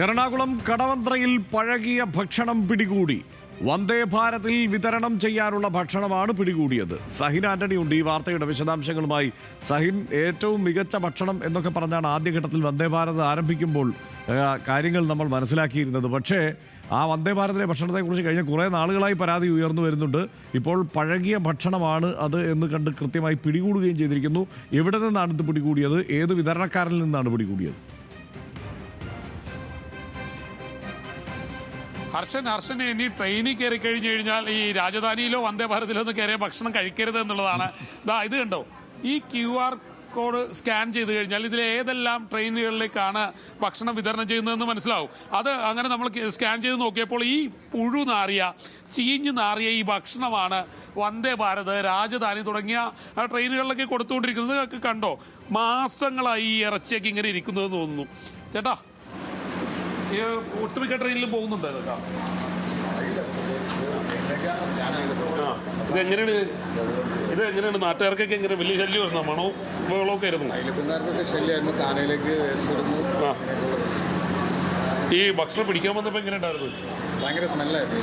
എറണാകുളം കടവന്ത്രയിൽ പഴകിയ ഭക്ഷണം പിടികൂടി. വന്ദേ ഭാരതിൽ വിതരണം ചെയ്യാനുള്ള ഭക്ഷണമാണ് പിടികൂടിയത്. സഹിൻ ആന്റണി ഉണ്ട് ഈ വാർത്തയുടെ വിശദാംശങ്ങളുമായി. സഹിൻ, ഏറ്റവും മികച്ച ഭക്ഷണം എന്നൊക്കെ പറഞ്ഞാണ് ആദ്യഘട്ടത്തിൽ വന്ദേ ഭാരത് ആരംഭിക്കുമ്പോൾ കാര്യങ്ങൾ നമ്മൾ മനസ്സിലാക്കിയിരുന്നത്. പക്ഷേ ആ വന്ദേ ഭാരതിലെ ഭക്ഷണത്തെക്കുറിച്ച് കഴിഞ്ഞ കുറേ നാളുകളായി പരാതി ഉയർന്നു വരുന്നുണ്ട്. ഇപ്പോൾ പഴകിയ ഭക്ഷണമാണ് അത് എന്ന് കണ്ട് കൃത്യമായി പിടികൂടുകയും ചെയ്തിരിക്കുന്നു. എവിടെ നിന്നാണ് ഇത് പിടികൂടിയത്? ഏത് വിതരണക്കാരിൽ നിന്നാണ് പിടികൂടിയത്? ഹർഷന് ഇനി ട്രെയിനിൽ കയറി കഴിഞ്ഞു കഴിഞ്ഞാൽ ഈ രാജധാനിയിലോ വന്ദേ ഭാരതിലോ ഒന്ന് കയറിയ ഭക്ഷണം കഴിക്കരുത് എന്നുള്ളതാണ്. ഇത് കണ്ടോ, ഈ QR കോഡ് സ്കാൻ ചെയ്ത് കഴിഞ്ഞാൽ ഇതിൽ ഏതെല്ലാം ട്രെയിനുകളിലേക്കാണ് ഭക്ഷണം വിതരണം ചെയ്യുന്നതെന്ന് മനസ്സിലാവും. അത് അങ്ങനെ നമ്മൾ സ്കാൻ ചെയ്ത് നോക്കിയപ്പോൾ ഈ പുഴു നാറിയ, ചീഞ്ഞു നാറിയ ഈ ഭക്ഷണമാണ് വന്ദേ ഭാരത്, രാജധാനി തുടങ്ങിയ ട്രെയിനുകളിലൊക്കെ കൊടുത്തുകൊണ്ടിരിക്കുന്നത്. കണ്ടോ, മാസങ്ങളായി ഈ ഇറച്ചിയൊക്കെ ഇങ്ങനെ ഇരിക്കുന്നതെന്ന് തോന്നുന്നു. ചേട്ടാ, ഒട്ടുമിക്ക ട്രെയിനിലും പോകുന്നുണ്ട് ഇതൊക്കെ. ഇതെങ്ങനെയാണ് നാട്ടുകാർക്കൊക്കെ എങ്ങനെ വലിയ ശല്യം വരുന്ന മണോ വെള്ളമൊക്കെ ആയിരുന്നു? ഈ ഭക്ഷണം പിടിക്കാൻ വന്നപ്പോൾ എങ്ങനെ ഉണ്ടായിരുന്നു? ഭയങ്കര സ്മെല്ലായിരുന്നു.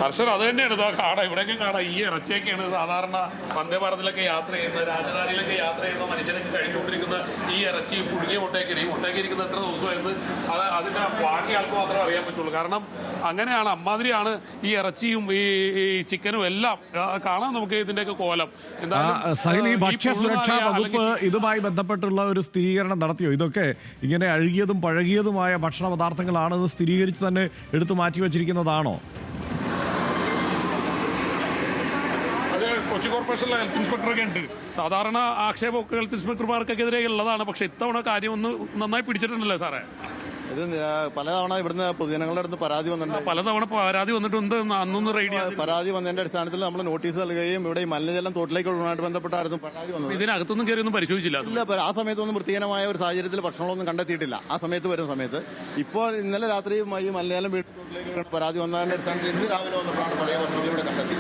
ഹർഷൻ, അത് തന്നെയാണ് ഇതാ കാട, ഇവിടെയൊക്കെ കാട. ഈ ഇറച്ചിയൊക്കെയാണ് സാധാരണ വന്ദേ ഭാരതിലൊക്കെ യാത്ര ചെയ്യുന്ന, രാജധാനിയിലൊക്കെ യാത്ര ചെയ്യുന്ന മനുഷ്യരൊക്കെ കഴിച്ചുകൊണ്ടിരിക്കുന്ന ഈ ഇറച്ചി. പുഴുകിയ മുട്ടയൊക്കെയാണ്. ഈ മുട്ടയൊക്കെ ഇരിക്കുന്ന എത്ര ദിവസമായിരുന്നു? അതിൻ്റെ ബാക്കി ആൾക്ക് മാത്രമേ അറിയാൻ പറ്റുള്ളൂ. കാരണം അങ്ങനെയാണ്, അമ്മാതിരിയാണ് ഈ ഇറച്ചിയും ഈ ചിക്കനും എല്ലാം. കാണാം നമുക്ക് ഇതിൻ്റെയൊക്കെ കോലം. എന്തായാലും ഈ ഭക്ഷ്യസുരക്ഷാ വകുപ്പ് ഇതുമായി ബന്ധപ്പെട്ടുള്ള ഒരു സ്ഥിരീകരണം നടത്തിയോ? ഇതൊക്കെ ഇങ്ങനെ അഴുകിയതും പഴകിയതുമായ ഭക്ഷണ പദാർത്ഥങ്ങളാണെന്ന് സ്ഥിരീകരിച്ച് തന്നെ എടുത്തു മാറ്റിവെച്ചിരിക്കുന്നതാണോ? കൊച്ചി കോർപ്പറേഷനിലെ ഹെൽത്ത് ഇൻസ്പെക്ടറൊക്കെ ഉണ്ട്. സാധാരണ ആക്ഷേപമൊക്കെ ഹെൽത്ത് ഇൻസ്പെക്ടർമാർക്കെതിരെ ഉള്ളതാണ്. പക്ഷെ ഇത്തവണ കാര്യം ഒന്ന് നന്നായി പിടിച്ചിട്ടുണ്ടല്ലേ സാറേ? ഇത് പലതവണ ഇവിടുന്ന് പൊതുജനങ്ങളുടെ അടുത്ത് പരാതി വന്നിട്ടുണ്ട്. പലതവണ പരാതി വന്നിട്ടുണ്ട്. അന്നൊന്ന് റെയ്ഡ് പരാതി വന്നതിന്റെ അടിസ്ഥാനത്തിൽ നമ്മൾ നോട്ടീസ് നൽകുകയും ഇവിടെ ഈ മലിനജലം തോട്ടിലേക്ക് ഒഴുകുന്നതായിട്ട് ബന്ധപ്പെട്ടായിരുന്നു പരാതി വന്നത്. ഇതിനകത്തൊന്നും കയറി ഒന്നും പരിശോധിച്ചില്ല. ഇല്ല, ആ സമയത്തൊന്നും വൃത്തിഹീനമായ ഒരു സാഹചര്യത്തിൽ ഭക്ഷണങ്ങളൊന്നും കണ്ടെത്തിയിട്ടില്ല. ആ സമയത്ത് വരുന്ന സമയത്ത് ഇപ്പോൾ ഇന്നലെ രാത്രി ഈ മലിനജലം വീട്ടിലേക്ക് പരാതി വന്നതിന്റെ അടിസ്ഥാനത്തിൽ ഇന്ന് രാവിലെ വന്നപ്പോഴാണ് പഴയ ഭക്ഷണങ്ങൾ ഇവിടെ കണ്ടെത്തി.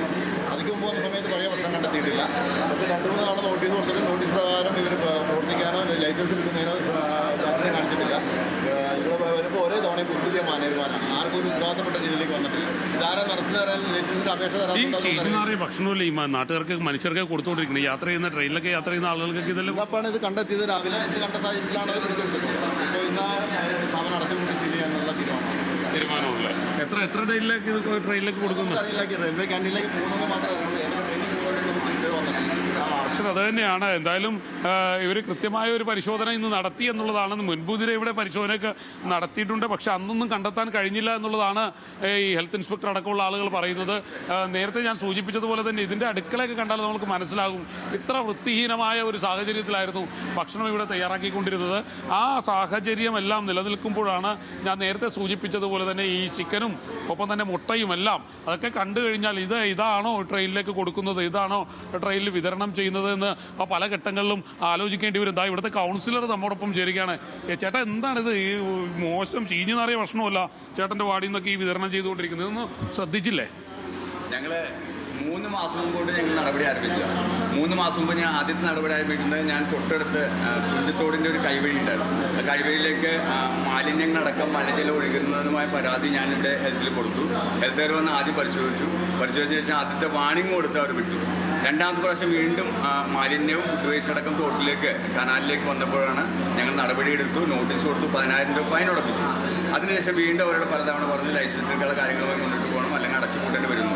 അതിക്ക് മുമ്പ് വന്ന സമയത്ത് പഴയ ഭക്ഷണം കണ്ടെത്തിയിട്ടില്ല. പക്ഷേ 2-3 തവണ നോട്ടീസ് കൊടുത്തിട്ട് നോട്ടീസ് പ്രകാരം ഇവർ പ്രവർത്തിക്കാനോ ലൈസൻസ് എടുക്കുന്നതിനോ അതിനെ കാണിച്ചിട്ടില്ല. ഇവിടെ വരുമ്പോൾ ഒരേ തവണയും പുതിയ മാനേജർമാരാണ്. ആർക്കും ഒരു ഉത്തരവാദിത്തപ്പെട്ട രീതിയിലേക്ക് വന്നിട്ടില്ല. ഇതാരെ നടത്തുന്ന ലൈസൻസിന്റെ അപേക്ഷ തരാൻ ഭക്ഷണമില്ല ഈ നാട്ടുകാർക്ക്, മനുഷ്യർക്ക് കൊടുത്തുകൊണ്ടിരിക്കുന്നത്. യാത്ര ചെയ്യുന്ന ട്രെയിനിലൊക്കെ യാത്ര ചെയ്യുന്ന ആളുകൾക്ക് ഇതെല്ലാം ഇതപ്പാണ് ഇത് കണ്ടെത്തിയത്. രാവിലെ ഇത് കണ്ട സാഹചര്യത്തിലാണ് അത് പിടിച്ചെടുത്തത്. ഇപ്പോൾ ഇന്ന് സ്ഥാപനം അടച്ചുകൊണ്ട് സീൽ ചെയ്യാനുള്ള തീരുമാനമുള്ള. എത്ര ട്രെയിനിലേക്ക് കൊടുക്കുന്നു? റെയിൽവേ ക്യാൻറ്റീനിലേക്ക് പോകുന്നത് മാത്രമേ അറിയുള്ളൂ. ഏതൊക്കെ ട്രെയിനിൽ പോകുന്നത് നമുക്ക് ഇത് വന്നിട്ടില്ല. പക്ഷേ അത് തന്നെയാണ്. എന്തായാലും ഇവർ കൃത്യമായ ഒരു പരിശോധന ഇന്ന് നടത്തി എന്നുള്ളതാണ്. മുൻപുതിരെ ഇവിടെ പരിശോധനയൊക്കെ നടത്തിയിട്ടുണ്ട്. പക്ഷെ അന്നൊന്നും കണ്ടെത്താൻ കഴിഞ്ഞില്ല എന്നുള്ളതാണ് ഈ ഹെൽത്ത് ഇൻസ്പെക്ടർ അടക്കമുള്ള ആളുകൾ പറയുന്നത്. നേരത്തെ ഞാൻ സൂചിപ്പിച്ചതുപോലെ തന്നെ ഇതിൻ്റെ അടുക്കളയൊക്കെ കണ്ടാൽ നമുക്ക് മനസ്സിലാകും ഇത്ര വൃത്തിഹീനമായ ഒരു സാഹചര്യത്തിലായിരുന്നു ഭക്ഷണം ഇവിടെ തയ്യാറാക്കിക്കൊണ്ടിരുന്നത്. ആ സാഹചര്യമെല്ലാം നിലനിൽക്കുമ്പോഴാണ് ഞാൻ നേരത്തെ സൂചിപ്പിച്ചതുപോലെ തന്നെ ഈ ചിക്കനും ഒപ്പം തന്നെ മുട്ടയും എല്ലാം അതൊക്കെ കണ്ടു കഴിഞ്ഞാൽ ഇതാണോ ട്രെയിനിലേക്ക് കൊടുക്കുന്നത്, ഇതാണോ ട്രെയിനിൽ വിതരണം ചെയ്യുന്നത് എന്ന് പല ഘട്ടങ്ങളിലും ആലോചിക്കേണ്ടി വരും. ഇവിടുത്തെ കൗൺസിലർ നമ്മോടൊപ്പം ചേരുകയാണ്. ചേട്ടാ, എന്താണിത്? ഈ മോശം ചീഞ്ഞു നാറിയ ഭക്ഷണമല്ല ചേട്ടൻ്റെ വാടിയിൽ നിന്നൊക്കെ ഈ വിതരണം ചെയ്തുകൊണ്ടിരിക്കുന്നത്. ഇതൊന്നും ശ്രദ്ധിച്ചില്ലേ? ഞങ്ങൾ 3 മാസം മുമ്പോട്ട് ഞങ്ങൾ നടപടി ആരംഭിച്ചതാണ്. 3 മാസം മുമ്പ് ഞാൻ ആദ്യത്തെ നടപടി ആരംഭിക്കുന്നത് ഞാൻ തൊട്ടടുത്ത് കുഞ്ചത്തോടിൻ്റെ ഒരു കൈവഴി ഉണ്ടായിരുന്നു. ആ കൈവഴിയിലേക്ക് മാലിന്യങ്ങളടക്കം മലിനജലം ഒഴുകുന്നതുമായ പരാതി ഞാനിവിടെ ഹെൽത്തിൽ കൊടുത്തു. ഹെൽത്തുകാർ വന്ന് ആദ്യം പരിശോധിച്ച ശേഷം ആദ്യത്തെ വാണിംഗ് കൊടുത്ത് അവർ വിട്ടു. രണ്ടാമത്തെ പ്രാവശ്യം വീണ്ടും മാലിന്യവും ഫുഡ് വേസ്റ്റ് അടക്കം തോട്ടിലേക്ക് കനാലിലേക്ക് വന്നപ്പോഴാണ് ഞങ്ങൾ നടപടിയെടുത്തു. നോട്ടീസ് കൊടുത്തു, 10,000 രൂപ ഫൈൻ ഉറപ്പിച്ചു. അതിനുശേഷം വീണ്ടും അവരോട് പലതവണ പറഞ്ഞു ലൈസൻസുകളുടെ കാര്യങ്ങളുമായി മുന്നോട്ട് പോകണം, അല്ലെങ്കിൽ അടച്ചുപൂട്ടേണ്ടി വരുന്നു.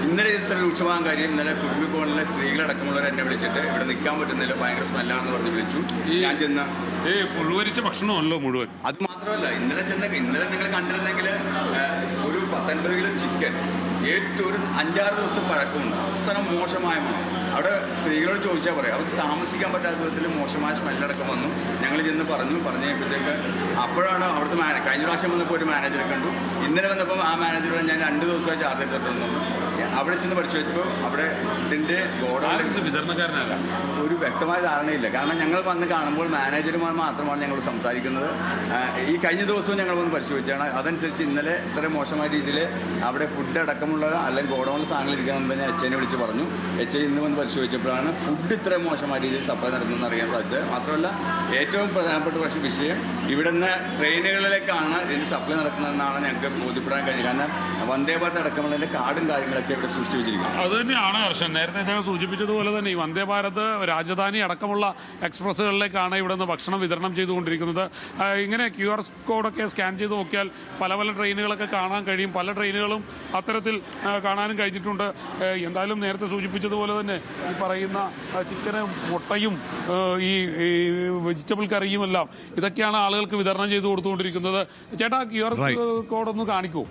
ഇന്നലെ ഇത്ര രൂക്ഷമാകാൻ കാര്യം ഇന്നലെ കുടുംബിക്കോണിലെ സ്ത്രീകളടക്കമുള്ളവർ എന്നെ വിളിച്ചിട്ട് ഇവിടെ നിൽക്കാൻ പറ്റുന്നില്ല, ഭയങ്കര സ്മെല്ലാണെന്ന് പറഞ്ഞ് വിളിച്ചു. ഞാൻ ചെന്ന പുഴുവരിച്ച ഭക്ഷണമല്ലോ മുഴുവൻ. അത് മാത്രമല്ല, ഇന്നലെ നിങ്ങൾ കണ്ടിരുന്നെങ്കിൽ ഒരു 10-50 കിലോ ചിക്കൻ ഏറ്റവും ഒരു 5-6 ദിവസത്തെ പഴക്കമുണ്ട്. അത്തരം മോശമായ മണം. അവിടെ സ്ത്രീകളോട് ചോദിച്ചാൽ പറയാം, അവർക്ക് താമസിക്കാൻ പറ്റാത്ത വിധത്തിൽ മോശമായ സ്മെല്ലടക്കം വന്നു. ഞങ്ങൾ ചെന്ന് പറഞ്ഞു കഴിയുമ്പോഴത്തേക്ക് അപ്പോഴാണ് അവിടുത്തെ കഴിഞ്ഞ പ്രാവശ്യം വന്നപ്പോൾ ഒരു മാനേജറെ കണ്ടു. ഇന്നലെ വന്നപ്പം ആ മാനേജറോട് ഞാൻ 2 ദിവസമായി ചാർജ് എടുത്തിട്ടുണ്ടെന്നു. അവിടെ ചെന്ന് പരിശോധിച്ചപ്പോൾ അവിടെ ഫുഡിൻ്റെ ഗോഡൗൺ വിതരണക്കാരനല്ല, ഒരു വ്യക്തമായ ധാരണയില്ല. കാരണം ഞങ്ങൾ വന്ന് കാണുമ്പോൾ മാനേജർമാർ മാത്രമാണ് ഞങ്ങൾ സംസാരിക്കുന്നത്. ഈ കഴിഞ്ഞ ദിവസവും ഞങ്ങൾ വന്ന് പരിശോധിച്ചാണ്. അതനുസരിച്ച് ഇന്നലെ ഇത്ര മോശമായ രീതിയിൽ അവിടെ ഫുഡ് അടക്കമുള്ള അല്ലെങ്കിൽ ഗോഡൗണിൽ സാധനങ്ങൾ ഇരിക്കണമെന്ന് ഞാൻ എച്ച് ഐനെ വിളിച്ച് പറഞ്ഞു. എച്ച് ഐ ഇന്ന് വന്ന് പരിശോധിച്ചപ്പോഴാണ് ഫുഡ് ഇത്ര മോശമായ രീതിയിൽ സപ്ലൈ നടത്തുന്നതെന്ന് അറിയാൻ സാധിച്ചത്. മാത്രമല്ല ഏറ്റവും പ്രധാനപ്പെട്ട വിഷയം ഇവിടുന്ന് ട്രെയിനുകളിലേക്കാണ് ഇതിന് സപ്ലൈ നടക്കുന്നതെന്നാണ് ഞങ്ങൾക്ക് ബോധ്യപ്പെടാൻ കഴിഞ്ഞത്. കാരണം വന്ദേ ഭാരത് അടക്കമുള്ളതിൻ്റെ കാർഡും കാര്യങ്ങളൊക്കെ ഇവിടെ സൃഷ്ടിച്ചു വെച്ചിരിക്കുന്നത്. അത് തന്നെയാണ് ഹർഷൻ നേരത്തെ അദ്ദേഹം സൂചിപ്പിച്ചതുപോലെ തന്നെ ഈ വന്ദേ ഭാരത് രാജധാനി അടക്കമുള്ള എക്സ്പ്രസ്സുകളിലേക്കാണ് ഇവിടെ നിന്ന് ഭക്ഷണം വിതരണം ചെയ്തുകൊണ്ടിരിക്കുന്നത്. ഇങ്ങനെ QR കോഡൊക്കെ സ്കാൻ ചെയ്ത് നോക്കിയാൽ പല പല ട്രെയിനുകളൊക്കെ കാണാൻ കഴിയും. പല ട്രെയിനുകളും അത്തരത്തിൽ കാണാനും കഴിഞ്ഞിട്ടുണ്ട്. എന്തായാലും നേരത്തെ സൂചിപ്പിച്ചതുപോലെ തന്നെ ഈ പറയുന്ന ചിക്കനും മുട്ടയും ഈ വെജിറ്റബിൾ കറിയും എല്ലാം ഇതൊക്കെയാണ് ആളുകൾക്ക് വിതരണം ചെയ്ത് കൊടുത്തുകൊണ്ടിരിക്കുന്നത്. ചേട്ടാ QR കോഡൊന്ന് കാണിക്കൂ.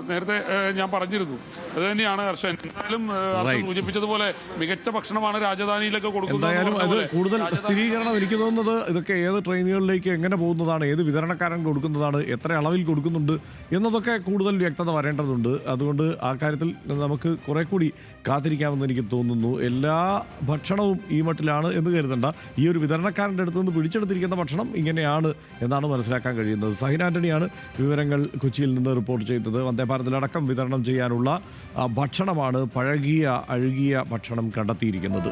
നേരത്തെ ഞാൻ പറഞ്ഞിരുന്നു അത് തന്നെയാണ് ഹർഷൻ. എന്തായാലും ഹർഷൻ സൂചിപ്പിച്ചതുപോലെ മികച്ച ഭക്ഷണമാണ് രാജധാനിയിലൊക്കെ കൊടുക്കുന്നത്. എന്തായാലും അത് കൂടുതൽ സ്ഥിരീകരണം എനിക്ക് തോന്നുന്നത് ഇതൊക്കെ ഏത് ട്രെയിനുകളിലേക്ക് എങ്ങനെ പോകുന്നതാണ്, ഏത് വിതരണക്കാരൻ കൊടുക്കുന്നതാണ്, എത്ര അളവിൽ കൊടുക്കുന്നുണ്ട് എന്നതൊക്കെ കൂടുതൽ വ്യക്തത വരേണ്ടതുണ്ട്. അതുകൊണ്ട് ആ കാര്യത്തിൽ നമുക്ക് കുറെ കൂടി കാത്തിരിക്കാമെന്ന് എനിക്ക് തോന്നുന്നു. എല്ലാ ഭക്ഷണവും ഈ മട്ടിലാണ് എന്ന് കരുതണ്ട. ഈ ഒരു വിതരണക്കാരൻ്റെ അടുത്ത് നിന്ന് പിടിച്ചെടുത്തിരിക്കുന്ന ഭക്ഷണം ഇങ്ങനെയാണ് എന്നാണ് മനസ്സിലാക്കാൻ കഴിയുന്നത്. സഹിൻ ആന്റണിയാണ് വിവരങ്ങൾ കൊച്ചിയിൽ നിന്ന് റിപ്പോർട്ട് ചെയ്തത്. വന്ദേ ഭാരതിലടക്കം വിതരണം ചെയ്യാനുള്ള ഭക്ഷണമാണ്, പഴകിയ അഴുകിയ ഭക്ഷണം കണ്ടെത്തിയിരിക്കുന്നത്.